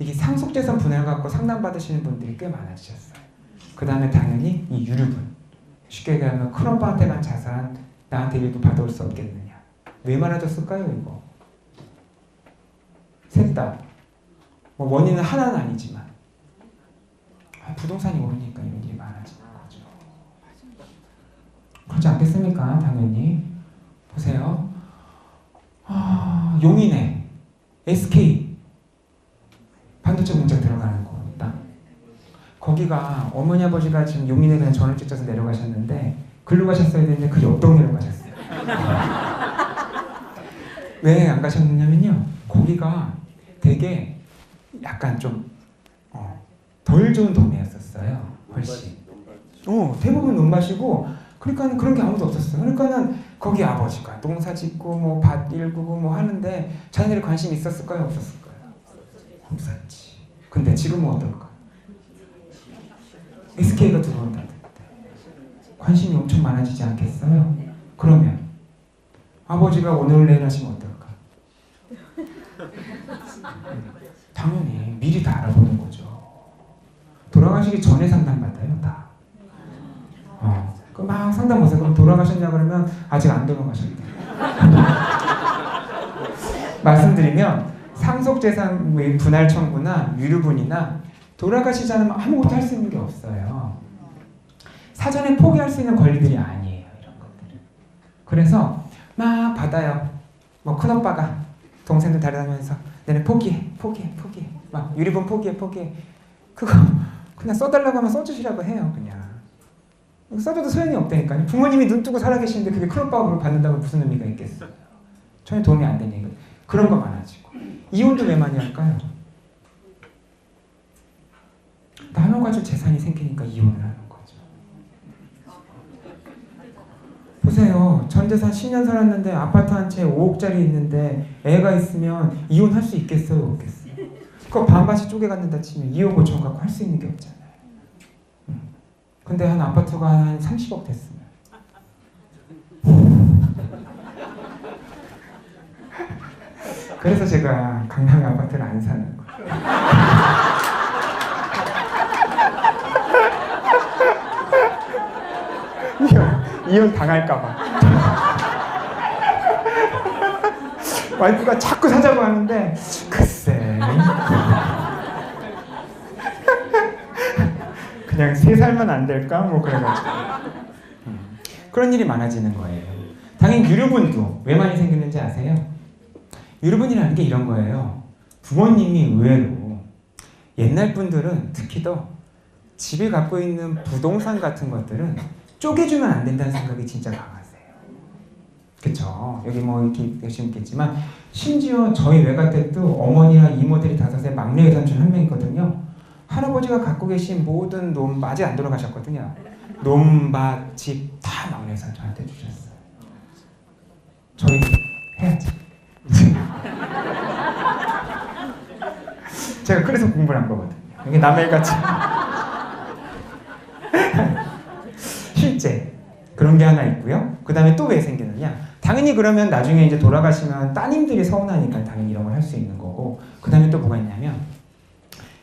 이게 상속재산 분할 갖고 상담받으시는 분들이 꽤 많아지셨어요. 그 다음에 당연히 이 유류분. 쉽게 얘기하면 큰오빠한테만 자산 나한테 일부 받아올 수 없겠느냐. 왜 많아졌을까요 이거? 셋 다. 뭐 원인은 하나는 아니지만 부동산이 오르니까 이런 일이 많아지는 거죠. 그렇지 않겠습니까? 당연히. 보세요. 용인에 SK 반도체 공장 들어가는 거 딱. 거기가 어머니 아버지가 지금 용인에 그냥 전을 찍어서 내려가셨는데 글로 가셨어야 되는데 그 옆 동네로 가셨어요. 왜 안 가셨느냐면요. 거기가 되게 약간 좀 덜 좋은 동네였었어요. 훨씬. 대부분 논밭이고 그러니까 그런 게 아무도 없었어요. 그러니까는 거기 아버지가 농사 짓고 뭐 밭 일구고 뭐 하는데 자녀들이 관심 있었을까요? 없었을까요? 없었지. 근데 지금은 어떨까? SK가 들어온다는데 관심이 엄청 많아지지 않겠어요? 그러면 아버지가 오늘 내일 하시면 어떨까? 당연히 미리 다 알아보는 거죠. 돌아가시기 전에 상담받아요, 다. 막 상담 오세요. 그럼 돌아가셨냐 그러면 아직 안 돌아가셨대. 말씀드리면 상속재산 분할 청구나 유류분이나 돌아가시지 않으면 아무것도 할 수 있는 게 없어요. 사전에 포기할 수 있는 권리들이 아니에요, 이런 것들은. 그래서 막 받아요. 뭐 큰오빠가 동생들 데려다니면서 너네 포기해. 막 유류분 포기해. 그거 그냥 써달라고 하면 써주시라고 해요, 그냥. 써줘도 소용이 없다니까요. 부모님이 눈 뜨고 살아계시는데 그게 큰오빠가 받는다고 무슨 의미가 있겠어요. 전혀 도움이 안 되는 얘기. 그런 거 많아지고. 이혼도 왜 많이 할까요? 나눠가지고 재산이 생기니까 이혼을 하는 거죠. 보세요. 전 재산 10년 살았는데 아파트 한 채 5억짜리 있는데 애가 있으면 이혼할 수 있겠어요? 없겠어요? 그거 반반씩 쪼개갖는다 치면 2억 5천 갖고 할 수 있는 게 없잖아요. 근데 한 아파트가 한 30억 됐으면 그래서 제가 강남 아파트를 안 사는 거예요. 이혼 당할까봐. 와이프가 자꾸 사자고 하는데 글쎄 그냥 3살만 안 될까? 뭐 그래가지고 그런 일이 많아지는 거예요. 당연히 유류분도 왜 많이 생기는지 아세요? 유류분이라는 게 이런 거예요. 부모님이 의외로 옛날 분들은 특히 더 집에 갖고 있는 부동산 같은 것들은 쪼개주면 안 된다는 생각이 진짜 강하세요. 그쵸? 여기 뭐 이렇게 계시겠지만 심지어 저희 외가댁도 어머니랑 이모들이 5에 막내 외삼촌 1명 있거든요. 할아버지가 갖고 계신 모든 논밭, 아직 안 돌아가셨거든요. 논밭, 집 다 막내 외삼촌한테 주셨어요. 저희 해야지. 제가 그래서 공부를 한 거거든요. 이게 남의 일같이. 실제 그런 게 하나 있고요. 그 다음에 또 왜 생기느냐? 당연히 그러면 나중에 이제 돌아가시면 따님들이 서운하니까 당연히 이런 걸 할 수 있는 거고, 그 다음에 또 뭐가 있냐면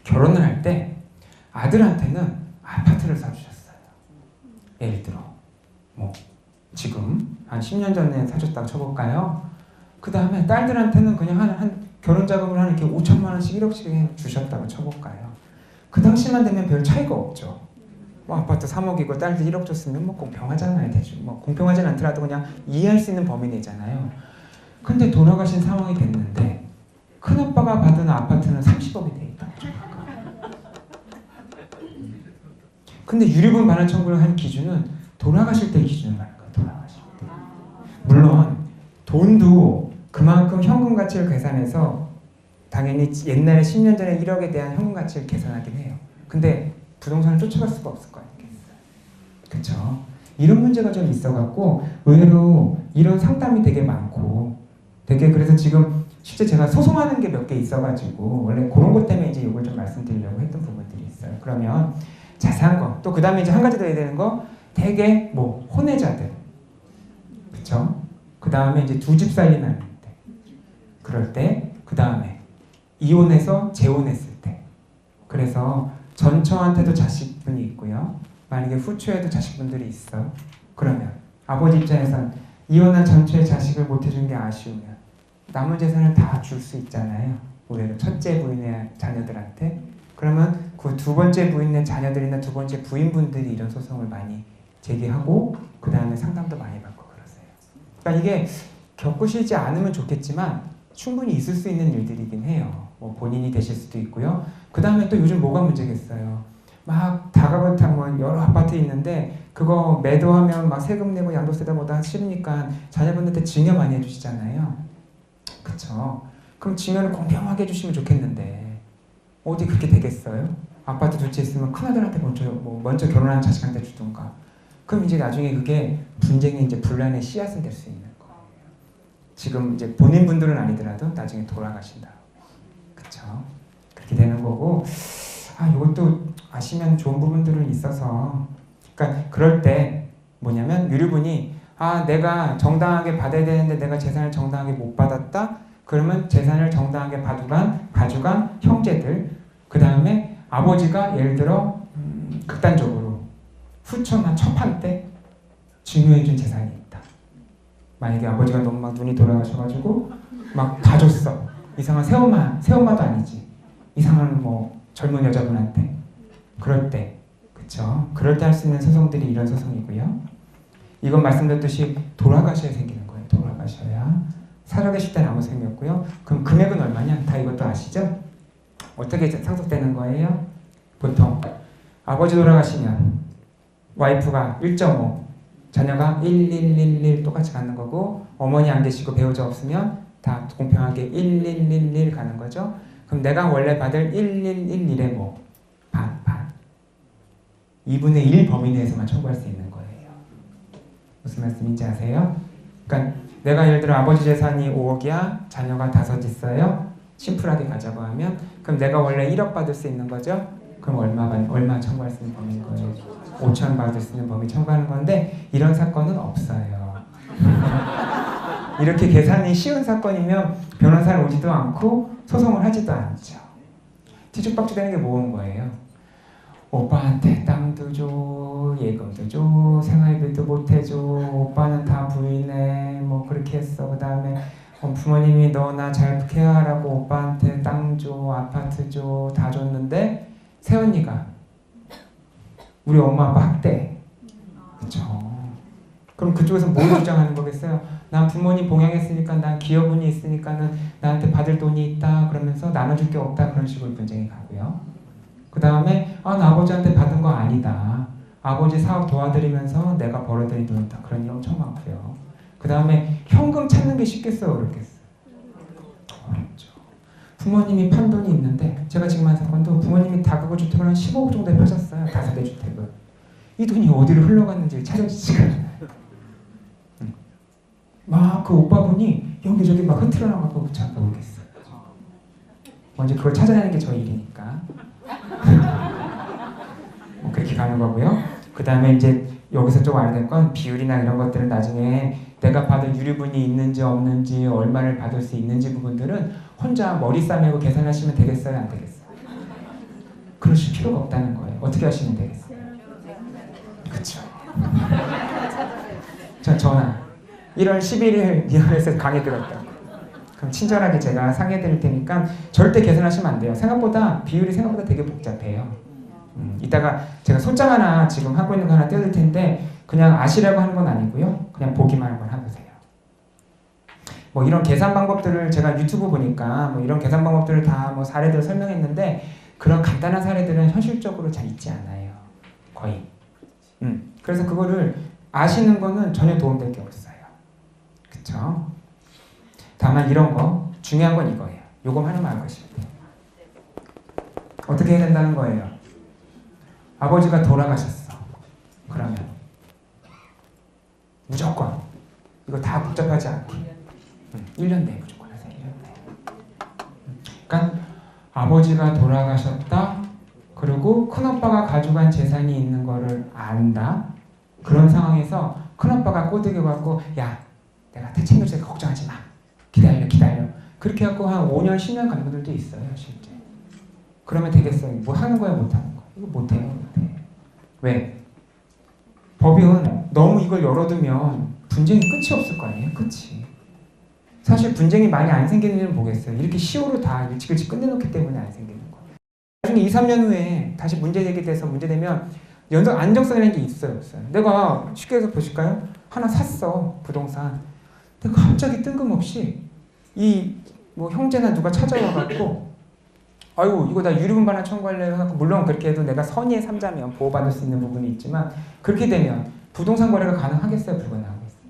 결혼을 할 때 아들한테는 아파트를 사주셨어요. 예를 들어 뭐 지금 한 10년 전에 사줬다고 쳐볼까요? 그 다음에 딸들한테는 그냥 한 결혼 자금을 한 이렇게 5천만 원씩 1억씩 주셨다고 쳐볼까요? 그 당시만 되면 별 차이가 없죠. 뭐 아파트 3억이고 딸들 1억 줬으면 뭐 공평하잖아요. 대충 뭐 공평하진 않더라도 그냥 이해할 수 있는 범위 내잖아요. 근데 돌아가신 상황이 됐는데 큰아빠가 받은 아파트는 30억이 돼 있다. 근데 유류분 반환 청구를 한 기준은 돌아가실 때 기준을 하는 거예요. 돌아가실 때. 물론 돈도 그만큼 현금 가치를 계산해서 당연히 옛날에 10년 전에 1억에 대한 현금 가치를 계산하긴 해요. 근데 부동산을 쫓아갈 수가 없을 거 아니겠어요. 그쵸? 이런 문제가 좀 있어갖고 의외로 이런 상담이 되게 많고 되게 그래서 지금 실제 제가 소송하는 게 몇 개 있어가지고 원래 그런 것 때문에 이제 이걸 좀 말씀드리려고 했던 부분들이 있어요. 그러면 자세한 거 또 그 다음에 이제 한 가지 더 해야 되는 거 되게 뭐 혼외자들 그쵸? 그 다음에 이제 두 집 살림하는 때 그럴 때 그 다음에 이혼해서 재혼했을 때 그래서 전처한테도 자식분이 있고요. 만약에 후처에도 자식분들이 있어. 그러면 아버지 입장에선 이혼한 전처의 자식을 못 해준 게 아쉬우면 남은 재산을 다 줄 수 있잖아요. 오히려 첫째 부인의 자녀들한테. 그러면 그 두 번째 부인의 자녀들이나 두 번째 부인분들이 이런 소송을 많이 제기하고 그 다음에 상담도 많이 받고 그러세요. 그러니까 이게 겪으시지 않으면 좋겠지만 충분히 있을 수 있는 일들이긴 해요. 뭐 본인이 되실 수도 있고요. 그 다음에 또 요즘 뭐가 문제겠어요. 막 다가구타 뭐 여러 아파트 있는데 그거 매도하면 막 세금 내고 양도세다 뭐다 싫으니까 자녀분한테 증여 많이 해주시잖아요. 그쵸? 그럼 증여를 공평하게 해주시면 좋겠는데 어디 그렇게 되겠어요? 아파트 두 채 있으면 큰아들한테 먼저 결혼한 자식한테 주던가. 그럼 이제 나중에 그게 분쟁의 이제 분란의 씨앗은 될 수 있는 거예요. 지금 이제 본인분들은 아니더라도 나중에 돌아가신다. 그쵸? 그렇게 되는 거고, 이것도 아시면 좋은 부분들은 있어서, 그러니까 그럴 때 뭐냐면 유류분이 내가 정당하게 받아야 되는데 내가 재산을 정당하게 못 받았다? 그러면 재산을 정당하게 가져간 형제들, 그 다음에 아버지가 예를 들어 극단적으로 후처나 첩한테 증여해준 재산이 있다. 만약에 아버지가 너무 막 눈이 돌아가셔가지고 막 다 줬어. 이상한 새엄마도 아니지. 이상한 뭐 젊은 여자분한테. 그럴 때, 그쵸? 그럴 때 할 수 있는 소송들이 이런 소송이고요. 이건 말씀드렸듯이 돌아가셔야 생기는 거예요. 돌아가셔야. 살아계실 때는 아무 소용이 없고요. 그럼 금액은 얼마냐? 다 이것도 아시죠? 어떻게 상속되는 거예요? 보통 아버지 돌아가시면 와이프가 1.5, 자녀가 1,1,1,1 똑같이 가는 거고, 어머니 안 계시고 배우자 없으면 다 공평하게 1,1,1,1 가는 거죠. 그럼 내가 원래 받을 1,1,1,1의 뭐 반 2분의 1 범위 내에서만 청구할 수 있는 거예요. 무슨 말씀인지 아세요? 그러니까 내가 예를 들어 아버지 재산이 5억이야, 자녀가 5 있어요. 심플하게 가자고 하면 그럼 내가 원래 1억 받을 수 있는 거죠? 그럼 얼마 청구할 수 있는 범위인 거예요? 5천 받을 수 있는 범위 청구하는 건데 이런 사건은 없어요. 이렇게 계산이 쉬운 사건이면 변호사를 오지도 않고 소송을 하지도 않죠. 뒤죽박죽 되는 게 뭐인 거예요? 오빠한테 땅도 줘, 예금도 줘, 생활비도 못 해줘, 오빠는 다 부인해, 뭐 그렇게 했어. 그 다음에 부모님이 너 나 잘 케어하라고 오빠한테 땅 줘, 아파트 줘, 다 줬는데 새언니가 우리 엄마 아빠 학대. 그쵸? 그럼 그쪽에서 뭘 주장하는 거겠어요? 난 부모님 봉양했으니까 난 기여분이 있으니까는 나한테 받을 돈이 있다 그러면서 나눠줄 게 없다 그런 식으로 분쟁이 가고요. 그 다음에 나 아버지한테 받은 거 아니다. 아버지 사업 도와드리면서 내가 벌어들인 돈이다. 그런 일 엄청 많고요. 그 다음에 현금 찾는 게 쉽겠어요? 어렵겠어요? 어렵죠. 부모님이 판 돈이 있는데 제가 지금 한 사건도 부모님이 다가구 주택을 한 15억 정도에 파셨어요. 다세대 주택을. 이 돈이 어디로 흘러갔는지 찾아지지가 않아요. 막 그 오빠분이 여기저기 막 흐트러 나가고 잘 모르겠어요. 먼저 그걸 찾아내는 게 저희 일이니까. 뭐 그렇게 가는 거고요. 그 다음에 이제 여기서 좀 알아야 될 건 비율이나 이런 것들은 나중에 내가 받을 유류분이 있는지 없는지 얼마를 받을 수 있는지 부분들은 혼자 머리 싸매고 계산하시면 되겠어요? 안 되겠어요? 그러실 필요가 없다는 거예요. 어떻게 하시면 되겠어요? 그쵸. 자, 전화 1월 11일 이화에서 강의 들었다고. 그럼 친절하게 제가 상해 드릴 테니까 절대 계산하시면 안 돼요. 비율이 생각보다 되게 복잡해요. 이따가 제가 소장 하나 지금 하고 있는 거 하나 띄워드릴 텐데 그냥 아시려고 하는 건 아니고요. 그냥 보기만 한번 해보세요. 뭐 이런 계산 방법들을 제가 유튜브 보니까 뭐 이런 계산 방법들을 다 뭐 사례들 설명했는데 그런 간단한 사례들은 현실적으로 잘 있지 않아요. 거의. 그래서 그거를 아시는 거는 전혀 도움될 게 없어요. 그쵸? 다만 이런 거 중요한 건 이거예요. 요거 하나만 알고 계시면 돼요. 어떻게 해야 된다는 거예요? 아버지가 돌아가셨어. 그러면 무조건 이거 다 복잡하지 않게 1년 내에 무조건 하세요. 1년 내에. 그러니까 아버지가 돌아가셨다. 그리고 큰오빠가 가져간 재산이 있는 거를 안다. 그런 상황에서 큰오빠가 꼬드겨갖고 야 내가 다 챙겨줄게 걱정하지 마. 기다려. 그렇게 해갖고 한 5년 10년 가는 분들도 있어요. 실제. 그러면 되겠어요? 뭐 하는 거야, 못 하는 거야? 이거 못해요, 못해. 왜? 법은 너무 이걸 열어두면 분쟁이 끝이 없을 거 아니에요? 끝이. 사실 분쟁이 많이 안 생기는 일은 뭐겠어요? 이렇게 시효로 다 일찍 끝내놓기 때문에 안 생기는 거예요. 나중에 2, 3년 후에 다시 문제 제기돼서 문제되면 연속 안정성이라는 게 있어요, 없어요? 내가 쉽게 해서 보실까요? 하나 샀어, 부동산. 근데 갑자기 뜬금없이 이 뭐 형제나 누가 찾아와갖고 아이고 이거 나 유류분반을 청구하려고 해갖고 물론 그렇게 해도 내가 선의의 삼자면 보호받을 수 있는 부분이 있지만 그렇게 되면 부동산 거래가 가능하겠어요? 불가능하겠어요?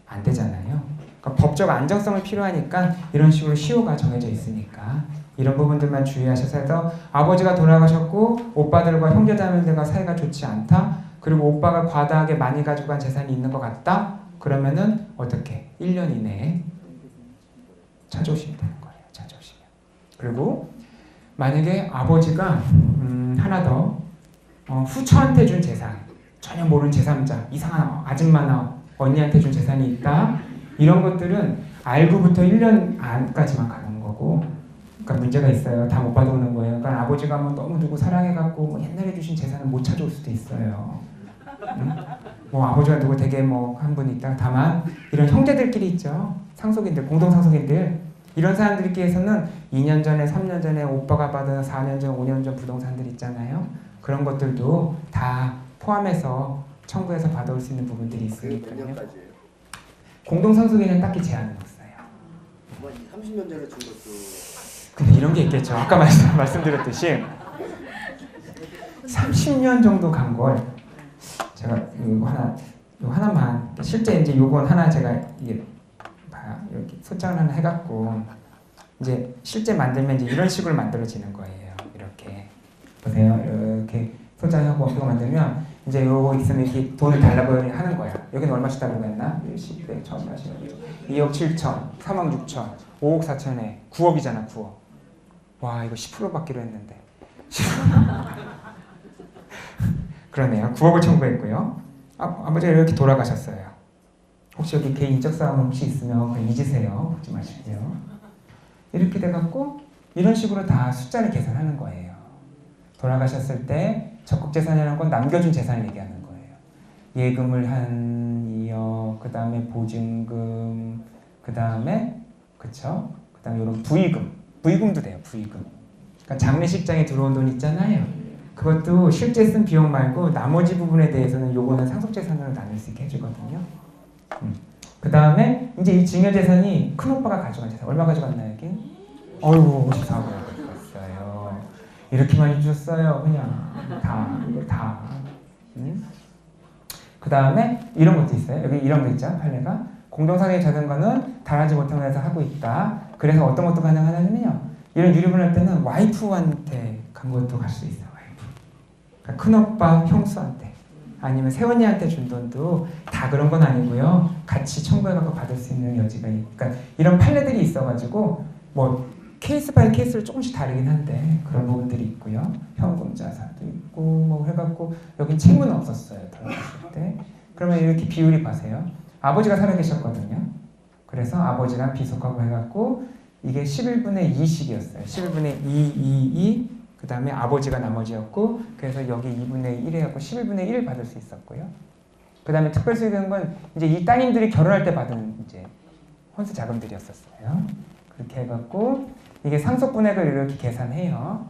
안 되잖아요. 그러니까 법적 안정성이 필요하니까 이런 식으로 시효가 정해져 있으니까 이런 부분들만 주의하셔서 해서 아버지가 돌아가셨고 오빠들과 형제자매들과 사이가 좋지 않다. 그리고 오빠가 과다하게 많이 가지고 간 재산이 있는 것 같다. 그러면은 어떻게? 1년 이내에 찾아오시면 되는 거예요. 찾아오시면. 그리고 만약에 아버지가 하나 더 후처한테 준 재산, 전혀 모르는 제3자, 이상한 아줌마나 언니한테 준 재산이 있다. 이런 것들은 알고부터 1년 안까지만 가는 거고, 그러니까 문제가 있어요. 다 못 받아오는 거예요. 그러니까 아버지가 뭐 너무 누구 사랑해갖고 뭐 옛날에 주신 재산을 못 찾아올 수도 있어요. 뭐 아버지가 누구 되게 뭐 한 분 있다. 다만 이런 형제들끼리 있죠. 상속인들, 공동 상속인들 이런 사람들끼리에서는 2년 전에, 3년 전에 오빠가 받은 4년 전, 5년 전 부동산들 있잖아요. 그런 것들도 다 포함해서 청구해서 받아올 수 있는 부분들이 있으니까요. 공동 상속인은 딱히 제한은 없어요. 뭐 30년 전에 준 것도. 근데 이런 게 있겠죠. 아까 말씀드렸듯이 30년 정도 간 걸 제가 이거 하나만 실제 이제 요건 하나 제가 이게 이렇게 소장을 하나 해갖고 이제 실제 만들면 이제 이런 식으로 만들어지는 거예요. 이렇게 보세요. 이렇게 소장하고 이거 만들면 이제 요거 있으면 이렇게 돈을 달라고 하는 거야. 여기는 얼마씩 달라고 했나? 10, 100, 1000, 2억 7천, 3억 6천, 5억 4천에 9억이잖아. 9억. 와 이거 10% 받기로 했는데 그러네요. 9억을 청구했고요. 아버지가 이렇게 돌아가셨어요. 혹시 여기 개인적 싸움 혹시 있으면 그냥 잊으세요. 묻지 마시고요. 이렇게 돼갖고 이런 식으로 다 숫자를 계산하는 거예요. 돌아가셨을 때 적극재산이라는 건 남겨준 재산을 얘기하는 거예요. 예금을 한 2억, 그 다음에 보증금, 그 다음에 그쵸? 그 다음에 이런 부의금도 돼요. 부의금. 그러니까 장례식장에 들어온 돈 있잖아요. 그것도 실제 쓴 비용 말고 나머지 부분에 대해서는 요거는 상속재산으로 나눌 수 있게 해주거든요. 그 다음에 이제 이 증여재산이 큰오빠가 가져간 재산 얼마 가져갔나요? 여기? 어이구 54억 가져갔어요. 이렇게 많이 주셨어요. 그냥 다. 그 다음에 이런 것도 있어요. 여기 이런 거 있죠. 판례가 공동상의 자산과는 달하지 못하면서 하고 있다. 그래서 어떤 것도 가능하냐면요. 이런 유류분 할 때는 와이프한테 간 것도 갈 수 있어요. 와이프. 그러니까 큰오빠 형수한테 아니면 새언니한테 준 돈도 다 그런 건 아니고요. 같이 청구해갖고 받을 수 있는 여지가 그러니까 이런 판례들이 있어가지고 뭐 케이스 바이 케이스를 조금씩 다르긴 한데 그런 부분들이 있고요. 현금 자산도 있고 뭐 해갖고 여긴 채무는 없었어요. 돌아가실 때. 그러면 이렇게 비율이 봐세요. 아버지가 살아계셨거든요. 그래서 아버지랑 비속하고 해갖고 이게 11분의 2씩이었어요. 11분의 2, 그 다음에 아버지가 나머지였고 그래서 여기 2분의 1 해갖고 11분의 1 받을 수 있었고요. 그 다음에 특별수익은 건 이제 이 따님들이 결혼할 때 받은 이제 혼수 자금들이었었어요. 그렇게 해갖고 이게 상속분액을 이렇게 계산해요.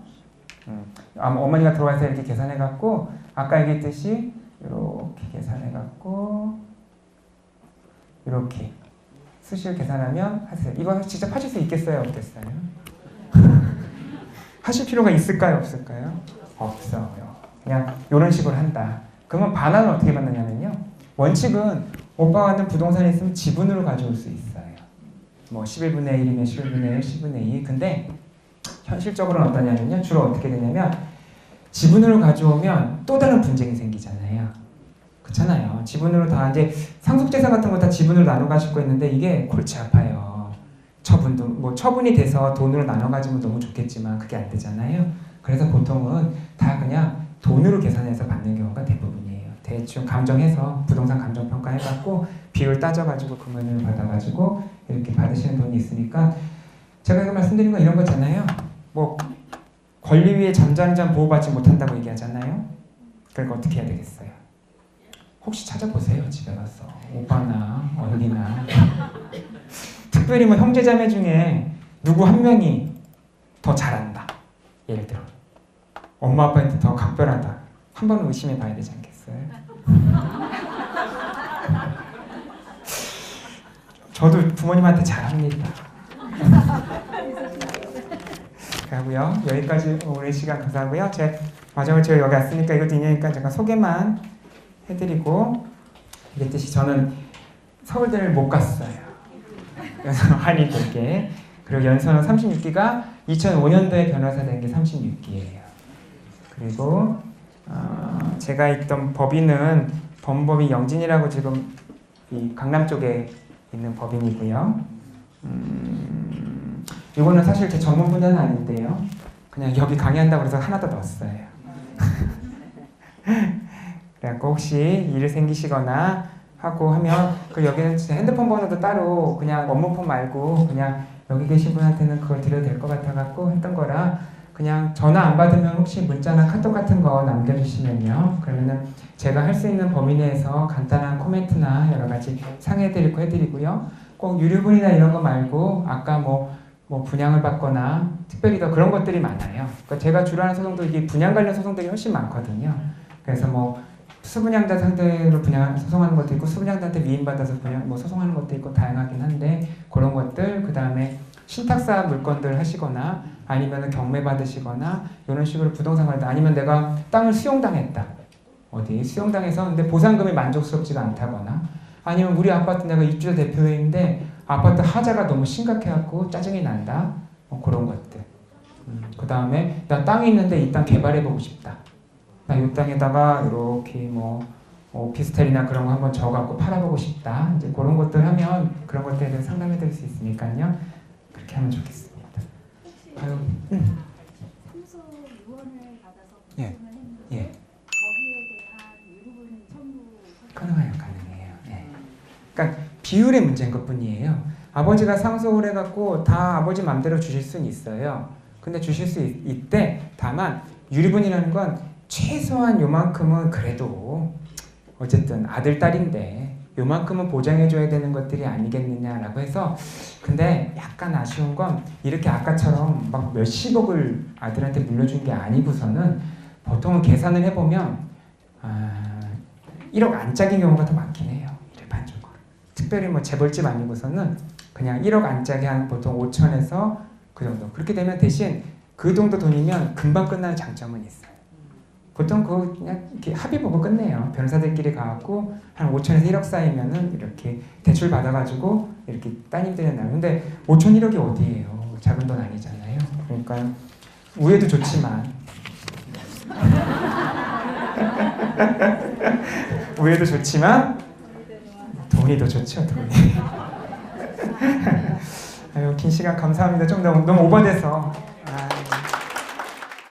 어머니가 들어와서 이렇게 계산해갖고 아까 얘기했듯이 이렇게 계산해갖고 이렇게 수시를 계산하면 하세요. 이거 직접 하실 수 있겠어요? 없겠어요? 하실 필요가 있을까요? 없을까요? 없어요. 그냥 이런 식으로 한다. 그러면 반환은 어떻게 받느냐면요. 원칙은 오빠가 갖는 부동산이 있으면 지분으로 가져올 수 있어요. 뭐 11분의 1이면 11분의 1, 10분의 2. 근데 현실적으로는 어떠냐면요. 주로 어떻게 되냐면 지분으로 가져오면 또 다른 분쟁이 생기잖아요. 그렇잖아요. 지분으로 다 이제 상속재산 같은 거 다 지분으로 나눠 가실 거 있는데 이게 골치 아파요. 처분도 뭐 처분이 돼서 돈으로 나눠 가지면 너무 좋겠지만 그게 안 되잖아요. 그래서 보통은 다 그냥 돈으로 계산해서 받는 경우가 대부분이에요. 대충 감정해서 부동산 감정평가 해갖고 비율 따져가지고 금액을 받아가지고 이렇게 받으시는 돈이 있으니까 제가 이거 말씀드린 건 이런 거잖아요. 뭐 권리 위에 잠잠잠 보호받지 못한다고 얘기하잖아요. 그러니까 어떻게 해야 되겠어요? 혹시 찾아보세요. 집에 가서 오빠나 언니나 특별히 뭐 형제자매 중에 누구 한 명이 더 잘한다. 예를 들어 엄마 아빠한테 더 각별하다. 한 번은 의심해 봐야 되지 않겠어요? 저도 부모님한테 잘합니다. 그러고요. 여기까지 오랜 시간 감사하고요. 마지막으로 제가 여기 왔으니까 이것도 인연이니까 잠깐 소개만 해드리고 이랬듯이 저는 서울대를 못 갔어요. 그래서 한의대계 그리고 연수원 36기가 2005년도에 변호사 된 게 36기예요. 그리고 제가 있던 법인은 범법인 영진이라고 지금 이 강남 쪽에 있는 법인이고요. 이거는 사실 제 전문 분야는 아닌데요. 그냥 여기 강의한다고 해서 하나 더 넣었어요. 그래갖고 혹시 일이 생기시거나 하고 하면 그 여기는 진짜 핸드폰 번호도 따로 그냥 업무폰 말고 그냥 여기 계신 분한테는 그걸 드려도 될 것 같아갖고 했던 거라 그냥 전화 안 받으면 혹시 문자나 카톡 같은 거 남겨주시면요. 그러면은 제가 할 수 있는 범위 내에서 간단한 코멘트나 여러 가지 상해드리고 해드리고요. 꼭 유류분이나 이런 거 말고 아까 뭐 분양을 받거나 특별히 더 그런 것들이 많아요. 그러니까 제가 주로 하는 소송도 이게 분양 관련 소송들이 훨씬 많거든요. 그래서 뭐 수분양자 상대로 소송하는 것도 있고 수분양자한테 위임받아서 소송하는 것도 있고 다양하긴 한데 그런 것들 그 다음에 신탁사 물건들 하시거나 아니면 경매 받으시거나 이런 식으로 부동산 관련 아니면 내가 땅을 수용당했다. 어디 수용당해서 근데 보상금이 만족스럽지가 않다거나 아니면 우리 아파트 내가 입주자 대표인데 아파트 하자가 너무 심각해갖고 짜증이 난다. 그런 것들. 그 다음에 나 땅이 있는데 이 땅 개발해보고 싶다. 나 이 땅에다가 이렇게 오피스텔이나 그런 거 한번 져갖고 팔아보고 싶다. 이제 그런 것들 하면 그런 것들에 대해서 상담해드릴 수 있으니까요. 그렇게 하면 좋겠습니다. 아유, 상소 유언을 받아서 예. 보증을 했는데 예. 거기에 대한 유류분 첨부 가능해요. 예. 그러니까 비율의 문제인 것뿐이에요. 아버지가 상속을 해갖고 다 아버지 맘대로 주실 수는 있어요. 근데 주실 수 있대. 다만 유류분이라는 건 최소한 요만큼은 그래도 어쨌든 아들 딸인데 요만큼은 보장해줘야 되는 것들이 아니겠느냐라고 해서 근데 약간 아쉬운 건 이렇게 아까처럼 막 몇십억을 아들한테 물려준 게 아니고서는 보통은 계산을 해보면 1억 안짝인 경우가 더 많긴 해요. 일반적으로. 특별히 뭐 재벌집 아니고서는 그냥 1억 안짝이 한 보통 5천에서 그 정도. 그렇게 되면 대신 그 정도 돈이면 금방 끝나는 장점은 있어요. 보통 그거 그냥 이렇게 합의 보고 끝내요. 변호사들끼리 가갖고 한 5천에서 1억 쌓이면은 이렇게 대출 받아가지고 이렇게 따님들이 나요. 근데 5천 1억이 어디예요? 작은 돈 아니잖아요. 그러니까 우애도 좋지만 우애도 좋지만 돈이 더 좋죠. 돈이. 아유 긴 시간 감사합니다. 좀 너무 오버돼서.